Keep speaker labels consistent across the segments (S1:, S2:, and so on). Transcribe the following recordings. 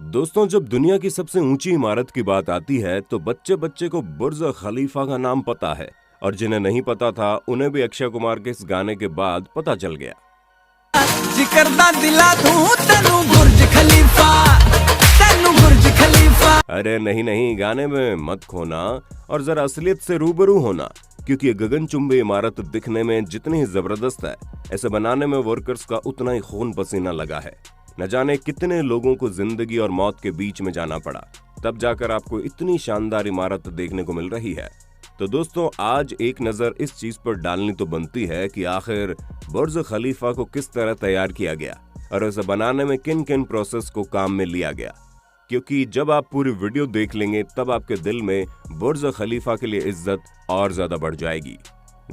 S1: दोस्तों, जब दुनिया की सबसे ऊंची इमारत की बात आती है तो बच्चे बच्चे को बुर्ज खलीफा का नाम पता है। और जिन्हें नहीं पता था उन्हें भी अक्षय कुमार के इस गाने के बाद पता चल गया।
S2: जिकरदा दिला दूं तेनू बुर्ज खलीफा, तेनू बुर्ज खलीफा।
S1: अरे नहीं नहीं, गाने में मत खोना और जरा असलियत से रूबरू होना, क्योंकि ये गगनचुंबी इमारत दिखने में जितनी ही जबरदस्त है, इसे बनाने में वर्कर्स का उतना ही खून पसीना लगा है। न जाने कितने लोगों को जिंदगी और मौत के बीच में जाना पड़ा, तब जाकर आपको इतनी शानदार इमारत देखने को मिल रही है। तो दोस्तों, आज एक नजर इस चीज पर डालनी तो बनती है कि आखिर बुर्ज खलीफा को किस तरह तैयार किया गया और इसे बनाने में किन किन प्रोसेस को काम में लिया गया, क्योंकि जब आप पूरी वीडियो देख लेंगे तब आपके दिल में बुर्ज खलीफा के लिए इज्जत और ज्यादा बढ़ जाएगी।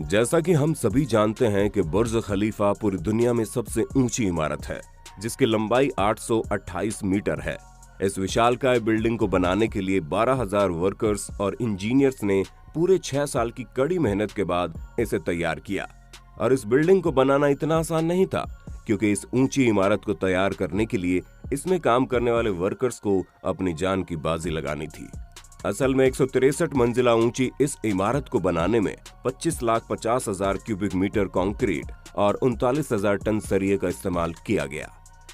S1: जैसा कि हम सभी जानते हैं कि बुर्ज खलीफा पूरी दुनिया में सबसे ऊंची इमारत है, जिसकी लंबाई 828 मीटर है। इस विशालकाय बिल्डिंग को बनाने के लिए 12,000 वर्कर्स और इंजीनियर्स ने पूरे 6 साल की कड़ी मेहनत के बाद इसे तैयार किया। और इस बिल्डिंग को बनाना इतना आसान नहीं था, क्योंकि इस ऊंची इमारत को तैयार करने के लिए इसमें काम करने वाले वर्कर्स को अपनी जान की बाजी लगानी थी। असल में 163 मंजिला ऊंची इस इमारत को बनाने में 25,50,000 क्यूबिक मीटर कंक्रीट और 39,000 टन सरिये का इस्तेमाल किया गया।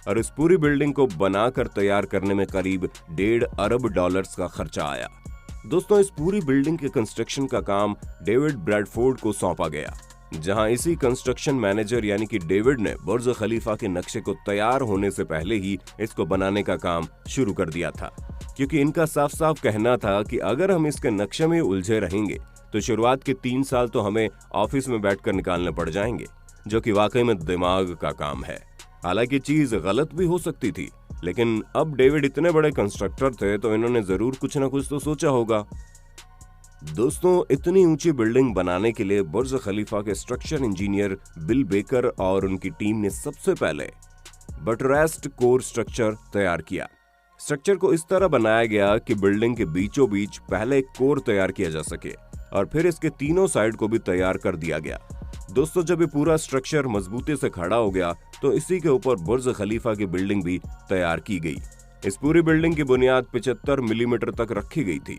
S1: और इस पूरी बिल्डिंग को बनाकर तैयार करने में करीब $1.5 अरब का खर्चा आया। दोस्तों, इस पूरी बिल्डिंग के कंस्ट्रक्शन का काम डेविड ब्रैडफोर्ड को सौंपा गया, जहां इसी कंस्ट्रक्शन मैनेजर यानी कि डेविड ने बुर्ज खलीफा के नक्शे को तैयार होने से पहले ही इसको बनाने का काम शुरू कर दिया था, क्योंकि इनका साफ साफ कहना था कि अगर हम इसके नक्शे में उलझे रहेंगे तो शुरुआत के 3 साल तो हमें ऑफिस में बैठकर निकालने पड़ जाएंगे, जो कि वाकई में दिमाग का काम है। हालांकि चीज गलत भी हो सकती थी, लेकिन अब डेविड इतने बड़े कंस्ट्रक्टर थे तो इन्होंने जरूर कुछ ना कुछ तो सोचा होगा। दोस्तों, इतनी ऊंची बिल्डिंग बनाने के लिए बुर्ज खलीफा के स्ट्रक्चर इंजीनियर बिल बेकर और उनकी टीम ने सबसे पहले बटरेस्ड कोर स्ट्रक्चर तैयार किया। स्ट्रक्चर को इस तरह बनाया गया कि बिल्डिंग के बीचों बीच पहले एक कोर तैयार किया जा सके और फिर इसके तीनों साइड को भी तैयार कर दिया गया। दोस्तों, जब ये पूरा स्ट्रक्चर मजबूती से खड़ा हो गया तो इसी के ऊपर बुर्ज खलीफा की बिल्डिंग भी तैयार की गई। इस पूरी बिल्डिंग की बुनियाद 75 मिलीमीटर तक रखी गई थी।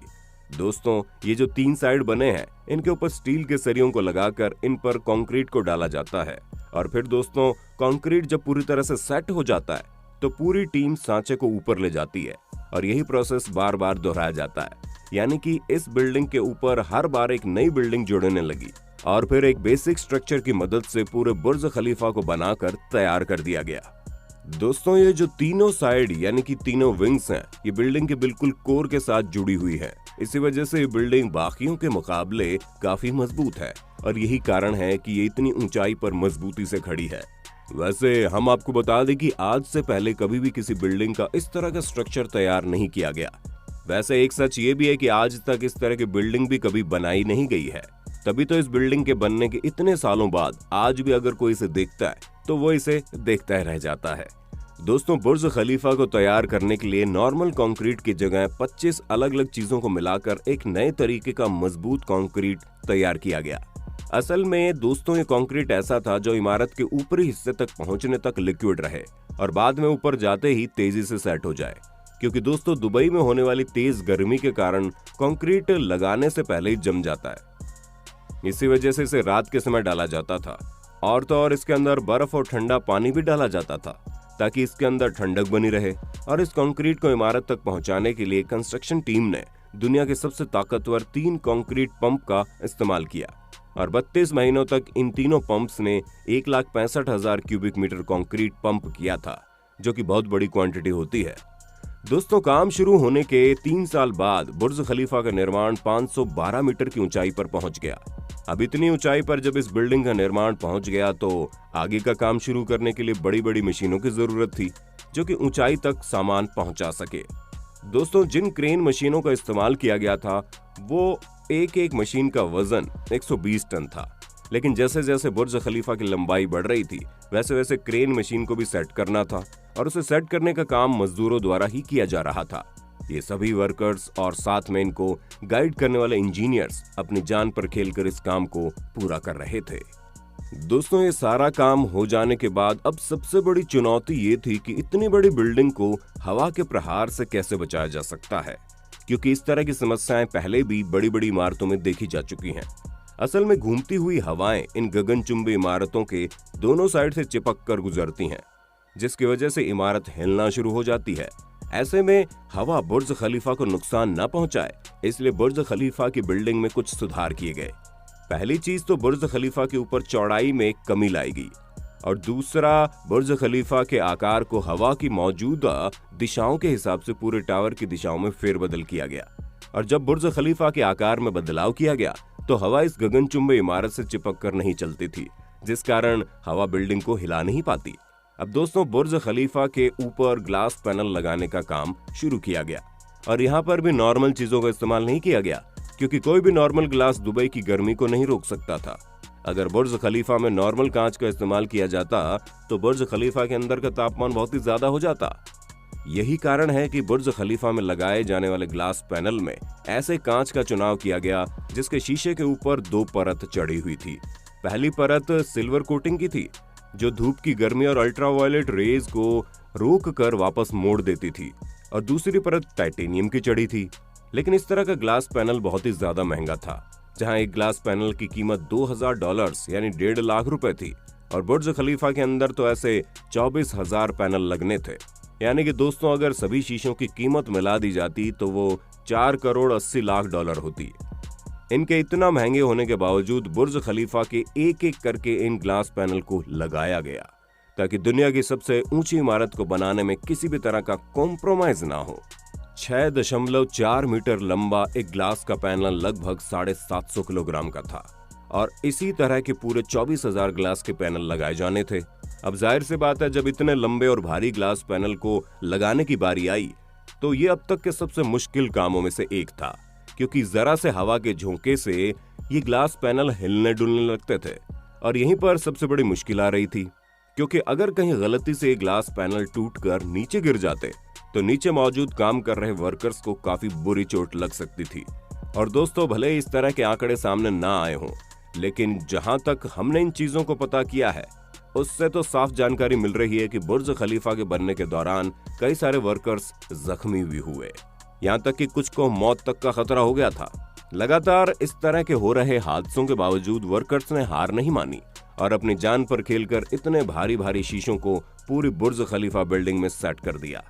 S1: दोस्तों, ये जो 3 साइड बने हैं, इनके ऊपर स्टील के सरियों को लगाकर इन पर कंक्रीट को डाला जाता है। और फिर दोस्तों, कंक्रीट जब पूरी तरह से सेट हो जाता है तो पूरी टीम सांचे को ऊपर ले जाती है और यही प्रोसेस बार बार दोहराया जाता है। यानी कि इस बिल्डिंग के ऊपर हर बार एक नई बिल्डिंग जुड़ने लगी और फिर एक बेसिक स्ट्रक्चर की मदद से पूरे बुर्ज खलीफा को बनाकर तैयार कर दिया गया। दोस्तों, ये जो तीनों साइड यानी कि तीनों विंग्स हैं, ये बिल्डिंग के बिल्कुल कोर के साथ जुड़ी हुई है। इसी वजह से ये बिल्डिंग बाकियों के मुकाबले काफी मजबूत है और यही कारण है कि ये इतनी ऊंचाई पर मजबूती से खड़ी है। वैसे हम आपको बता दें कि आज से पहले कभी भी किसी बिल्डिंग का इस तरह का स्ट्रक्चर तैयार नहीं किया गया। वैसे एक सच ये भी है कि आज तक इस तरह की बिल्डिंग भी कभी बनाई नहीं गई है। तभी तो इस बिल्डिंग के बनने के इतने सालों बाद आज भी अगर कोई इसे देखता है तो वो इसे देखता ही रह जाता है। दोस्तों, बुर्ज खलीफा को तैयार करने के लिए नॉर्मल कंक्रीट की जगह 25 अलग अलग चीजों को मिलाकर एक नए तरीके का मजबूत कंक्रीट तैयार किया गया। असल में दोस्तों, ये कंक्रीट ऐसा था जो इमारत के ऊपरी हिस्से तक पहुंचने तक लिक्विड रहे और बाद में ऊपर जाते ही तेजी से सेट हो जाए, क्योंकि दोस्तों दुबई में होने वाली तेज गर्मी के कारण कंक्रीट लगाने से पहले ही जम जाता है। इसी वजह से इसे रात के समय डाला जाता था और तो और इसके अंदर बर्फ और ठंडा पानी भी डाला जाता था ताकि इसके अंदर ठंडक बनी रहे। और इस कंक्रीट को इमारत तक पहुंचाने के लिए कंस्ट्रक्शन टीम ने दुनिया के सबसे ताकतवर 3 कंक्रीट पंप का इस्तेमाल किया और 32 महीनों तक इन तीनों पंप्स ने 1,65,000 क्यूबिक मीटर कंक्रीट पंप किया था, जो कि बहुत बड़ी क्वांटिटी होती है। दोस्तों, काम शुरू होने के 3 साल बाद बुर्ज खलीफा का निर्माण 512 मीटर की ऊंचाई पर पहुंच गया। अब इतनी ऊंचाई पर जब इस बिल्डिंग का निर्माण पहुंच गया तो आगे का काम शुरू करने के लिए बड़ी बड़ी मशीनों की जरूरत थी, जो कि ऊंचाई तक सामान पहुंचा सके। दोस्तों, जिन क्रेन मशीनों का इस्तेमाल किया गया था वो एक मशीन का वजन 120 टन था। लेकिन जैसे जैसे बुर्ज खलीफा की लंबाई बढ़ रही थी वैसे वैसे क्रेन मशीन को भी सेट करना था और उसे सेट करने का काम मजदूरों द्वारा ही किया जा रहा था। ये सभी वर्कर्स और साथ में इनको गाइड करने वाले इंजीनियर्स अपनी जान पर खेलकर इस काम को पूरा कर रहे थे। दोस्तों, ये सारा काम हो जाने के बाद अब सबसे बड़ी चुनौती ये थी कि इतनी बड़ी बिल्डिंग को हवा के प्रहार से कैसे बचाया जा सकता है, क्योंकि इस तरह की समस्याएं पहले भी बड़ी बड़ी इमारतों में देखी जा चुकी हैं। असल में घूमती हुई हवाएं इन गगनचुंबी इमारतों के दोनों साइड से चिपक कर गुजरती हैं, जिसकी वजह से इमारत हिलना शुरू हो जाती है। ऐसे में हवा बुर्ज खलीफा को नुकसान न पहुंचाए, इसलिए बुर्ज खलीफा की बिल्डिंग में कुछ सुधार किए गए। पहली चीज तो बुर्ज खलीफा के ऊपर चौड़ाई में कमी लाई गई, और दूसरा बुर्ज खलीफा के आकार को हवा की मौजूदा दिशाओं के हिसाब से पूरे टावर की दिशाओं में फेरबदल किया गया। और जब बुर्ज खलीफा के आकार में बदलाव किया गया तो हवा इस गगनचुंबी इमारत से चिपक कर नहीं चलती थी, जिस कारण हवा बिल्डिंग को हिला नहीं पाती। अब दोस्तों, बुर्ज खलीफा के ऊपर ग्लास पैनल लगाने का काम शुरू किया गया, और यहाँ पर भी नॉर्मल चीजों का इस्तेमाल नहीं किया गया, क्योंकि कोई भी नॉर्मल ग्लास दुबई की गर्मी को नहीं रोक सकता था। अगर बुर्ज खलीफा में नॉर्मल कांच का इस्तेमाल किया जाता तो बुर्ज खलीफा के अंदर का तापमान बहुत ही ज्यादा हो जाता। यही कारण है कि बुर्ज खलीफा में लगाए जाने वाले ग्लास पैनल में ऐसे कांच का चुनाव किया गया जिसके शीशे के ऊपर 2 परत चढ़ी हुई थी। पहली परत सिल्वर कोटिंग की थी, जो धूप की गर्मी और अल्ट्रावायलेट रेज को रोक कर वापस मोड़ देती थी, और दूसरी परत टाइटेनियम की चढ़ी थी। लेकिन इस तरह का ग्लास पैनल बहुत ही ज्यादा महंगा था, जहां एक ग्लास पैनल की कीमत $2000 यानी 1.5 लाख रुपए थी, और बुर्ज खलीफा के अंदर तो ऐसे 24,000 पैनल लगने थे। यानी कि दोस्तों, अगर सभी शीशों की कीमत मिला दी जाती तो वो $4,80,00,000 होती। इनके इतना महंगे होने के बावजूद बुर्ज खलीफा के एक एक करके इन ग्लास पैनल को लगाया गया, ताकि दुनिया की सबसे ऊंची इमारत को बनाने में किसी भी तरह का कॉम्प्रोमाइज ना हो। 6.4 मीटर लंबा एक ग्लास का पैनल लगभग 750 किलोग्राम का था, और इसी तरह के पूरे 24,000 ग्लास के पैनल लगाए जाने थे। अब जाहिर सी बात है, जब इतने लंबे और भारी ग्लास पैनल को लगाने की बारी आई तो ये अब तक के सबसे मुश्किल कामों में से एक था, क्योंकि जरा से हवा के झोंके से ये ग्लास पैनल हिलने डुलने लगते थे। और यहीं पर सबसे बड़ी मुश्किल आ रही थी, क्योंकि अगर कहीं गलती से ग्लास पैनल टूटकर नीचे गिर जाते तो नीचे मौजूद काम कर रहे वर्कर्स को काफी बुरी चोट लग सकती थी। और दोस्तों, भले ही इस तरह के आंकड़े सामने ना आए हों, लेकिन जहां तक हमने इन चीजों को पता किया है उससे तो साफ जानकारी मिल रही है कि बुर्ज खलीफा के बनने के दौरान कई सारे वर्कर्स जख्मी भी हुए, यहाँ तक कि कुछ को मौत तक का खतरा हो गया था। लगातार इस तरह के हो रहे हादसों के बावजूद वर्कर्स ने हार नहीं मानी और अपनी जान पर खेलकर इतने भारी भारी शीशों को पूरी बुर्ज खलीफा बिल्डिंग में सेट कर दिया।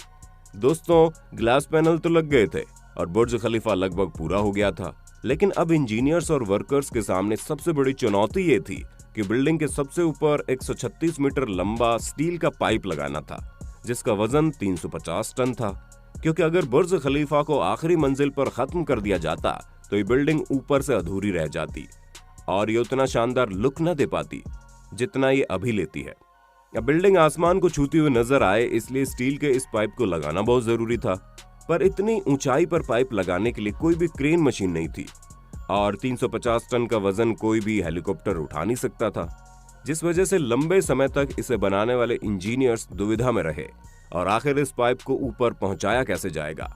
S1: दोस्तों, ग्लास पैनल तो लग गए थे और बुर्ज खलीफा लगभग पूरा हो गया था, लेकिन अब इंजीनियर्स और वर्कर्स के सामने सबसे बड़ी चुनौती ये थी कि बिल्डिंग के सबसे ऊपर 136 मीटर लंबा स्टील का पाइप लगाना था, जिसका वजन 350 टन था। क्योंकि अगर बुर्ज खलीफा को आखिरी मंजिल पर खत्म कर दिया जाता तो ये बिल्डिंग ऊपर से अधूरी रह जाती और ये उतना शानदार लुक न दे पाती जितना ये अभी लेती है। अब बिल्डिंग आसमान को छूती हुई नजर आए, इसलिए स्टील के इस पाइप को लगाना बहुत जरूरी था। पर इतनी ऊंचाई पर पाइप लगाने के लिए कोई भी क्रेन मशीन नहीं थी, और 350 टन का वजन कोई भी हेलीकॉप्टर उठा नहीं सकता था, जिस वजह से लंबे समय तक इसे बनाने वाले इंजीनियर्स दुविधा में रहे और आखिर इस पाइप को ऊपर पहुंचाया कैसे जाएगा।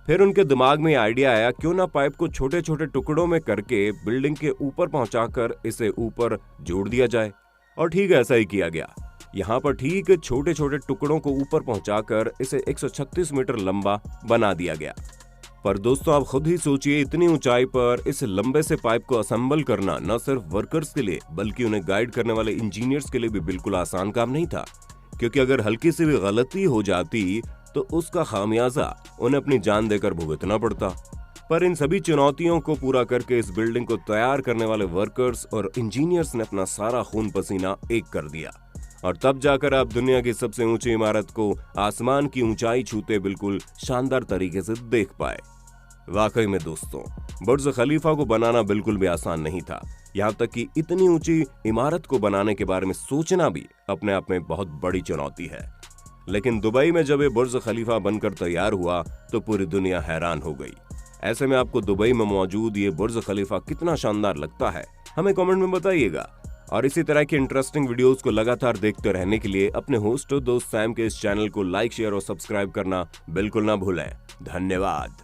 S1: फिर उनके दिमाग में आइडिया आया, क्यों ना पाइप को छोटे छोटे टुकड़ों में करके बिल्डिंग के ऊपर पहुंचाकर इसे ऊपर जोड़ दिया जाए। और ठीक ऐसा ही किया गया। यहाँ पर ठीक छोटे छोटे टुकड़ों को ऊपर पहुंचाकर इसे 136 मीटर लंबा बना दिया गया। पर दोस्तों, आप खुद ही सोचिए, इतनी ऊंचाई पर इस लंबे से पाइप को असेंबल करना न सिर्फ वर्कर्स के लिए बल्कि उन्हें गाइड करने वाले इंजीनियर्स के लिए भी बिल्कुल आसान काम नहीं था, क्योंकि अगर हल्की सी भी गलती हो जाती तो उसका खामियाजा उन्हें अपनी जान देकर भुगतना पड़ता। पर इन सभी चुनौतियों को पूरा करके इस बिल्डिंग को तैयार करने वाले वर्कर्स और इंजीनियर्स ने अपना सारा खून पसीना एक कर दिया, और तब जाकर आप दुनिया की सबसे ऊंची इमारत को आसमान की ऊंचाई छूते बिल्कुल शानदार तरीके से देख पाए। वाकई में दोस्तों, बुर्ज खलीफा को बनाना बिल्कुल भी आसान नहीं था। यहाँ तक कि इतनी ऊंची इमारत को बनाने के बारे में सोचना भी अपने आप में बहुत बड़ी चुनौती है। लेकिन दुबई में जब ये बुर्ज खलीफा बनकर तैयार हुआ तो पूरी दुनिया हैरान हो गई। ऐसे में आपको दुबई में मौजूद ये बुर्ज खलीफा कितना शानदार लगता है, हमें कमेंट में बताइएगा। और इसी तरह की इंटरेस्टिंग वीडियोस को लगातार देखते रहने के लिए अपने होस्ट और दोस्त सैम के इस चैनल को लाइक, शेयर और सब्सक्राइब करना बिल्कुल ना भूलें। धन्यवाद।